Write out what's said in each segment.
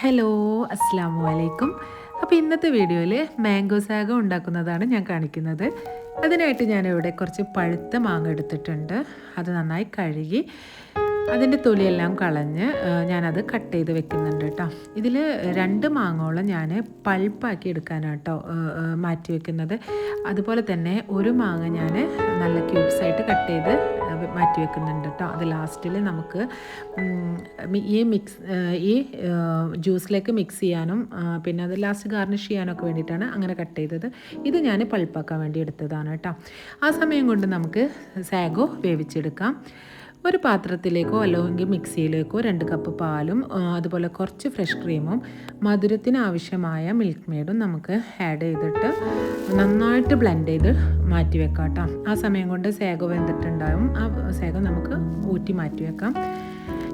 Hello, അസ്സലാമു അലൈക്കും. അപ്പോൾ ഇന്നത്തെ വീഡിയോയിൽ മാംഗോ സാഗോ ഉണ്ടാക്കുന്നതാണ് ഞാൻ കാണിക്കുന്നത്. അതിനായിട്ട് ഞാനിവിടെ കുറച്ച് പഴുത്ത മാങ്ങ എടുത്തിട്ടുണ്ട്. അത് നന്നായി കഴുകി അതിൻ്റെ തൊലിയെല്ലാം കളഞ്ഞ് ഞാനത് കട്ട് ചെയ്ത് വെക്കുന്നുണ്ട് കേട്ടോ. ഇതിൽ 2 മാങ്ങോളം ഞാൻ പൾപ്പാക്കി എടുക്കാനാണ് കേട്ടോ മാറ്റി വെക്കുന്നത്. അതുപോലെ തന്നെ ഒരു മാങ്ങ ഞാൻ നല്ല ക്യൂബ്സായിട്ട് കട്ട് ചെയ്ത് മാറ്റി വെക്കുന്നുണ്ട് കേട്ടോ. അത് ലാസ്റ്റിൽ നമുക്ക് ഈ ജ്യൂസിലേക്ക് മിക്സ് ചെയ്യാനും പിന്നെ അത് ലാസ്റ്റ് ഗാർണിഷ് ചെയ്യാനൊക്കെ വേണ്ടിയിട്ടാണ് അങ്ങനെ കട്ട് ചെയ്തത്. ഇത് ഞാൻ പൾപ്പാക്കാൻ വേണ്ടി എടുത്തതാണ് കേട്ടോ. ആ സമയം കൊണ്ട് നമുക്ക് സാഗോ വേവിച്ചെടുക്കാം. ഒരു പാത്രത്തിലേക്കോ അല്ലെങ്കിൽ മിക്സിയിലേക്കോ 2 കപ്പ് പാലും അതുപോലെ കുറച്ച് ഫ്രഷ് ക്രീമും മധുരത്തിന് ആവശ്യമായ മിൽക്ക് മെയ്ഡും നമുക്ക് ആഡ് ചെയ്തിട്ട് നന്നായിട്ട് ബ്ലെൻഡ് ചെയ്ത് മാറ്റി വെക്കാം കേട്ടോ. ആ സമയം കൊണ്ട് സാഗോ വെന്തിട്ടുണ്ടാവും. ആ സാഗോ നമുക്ക് ഊറ്റി മാറ്റി വെക്കാം.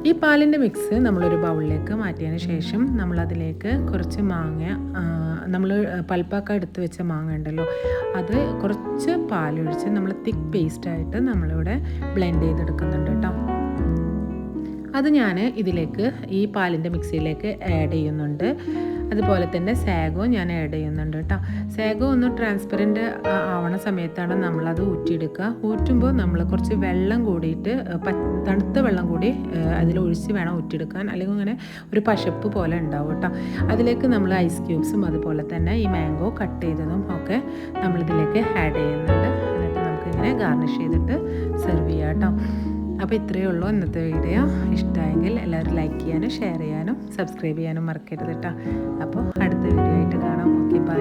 ഈ പാലിൻ്റെ മിക്സ് നമ്മളൊരു ബൗളിലേക്ക് മാറ്റിയതിന് ശേഷം നമ്മളതിലേക്ക് കുറച്ച് മാങ്ങ, നമ്മൾ പൾപ്പാക്കാൻ എടുത്ത് വെച്ച മാങ്ങ ഉണ്ടല്ലോ, അത് കുറച്ച് പാലൊഴിച്ച് നമ്മൾ തിക്ക് പേസ്റ്റായിട്ട് നമ്മളിവിടെ ബ്ലെൻഡ് ചെയ്തെടുക്കുന്നുണ്ട് കേട്ടോ. അത് ഞാൻ ഇതിലേക്ക് ഈ പാലിൻ്റെ മിക്സിയിലേക്ക് ആഡ് ചെയ്യുന്നുണ്ട്. അതുപോലെ തന്നെ സാഗോ ഞാൻ ആഡ് ചെയ്യുന്നുണ്ട് കേട്ടോ. സാഗോ ഒന്ന് ട്രാൻസ്പെറൻറ്റ് ആവണ സമയത്താണ് നമ്മളത് ഊറ്റിയെടുക്കുക. ഊറ്റുമ്പോൾ നമ്മൾ കുറച്ച് വെള്ളം കൂടിയിട്ട് തണുത്ത വെള്ളം കൂടി അതിലൊഴിച്ച് വേണം ഊറ്റിയെടുക്കാൻ, അല്ലെങ്കിൽ അങ്ങനെ ഒരു പശപ്പ് പോലെ ഉണ്ടാവും കേട്ടോ. അതിലേക്ക് നമ്മൾ ഐസ് ക്യൂബ്സും അതുപോലെ തന്നെ ഈ മാംഗോ കട്ട് ചെയ്തതും ഒക്കെ നമ്മളിതിലേക്ക് ആഡ് ചെയ്യുന്നുണ്ട്. എന്നിട്ട് നമുക്കിങ്ങനെ ഗാർണിഷ് ചെയ്തിട്ട് സെർവ് ചെയ്യാം കേട്ടോ. അപ്പോൾ ഇത്രയേ ഉള്ളൂ ഇന്നത്തെ വീഡിയോ. ഇഷ്ടമായെങ്കിൽ എല്ലാവരും ലൈക്ക് ചെയ്യാനും ഷെയർ ചെയ്യാനും സബ്സ്ക്രൈബ് ചെയ്യാനും മറക്കരുത് കേട്ടോ. അപ്പോൾ അടുത്ത വീഡിയോ ആയിട്ട് കാണാം. Okay, by.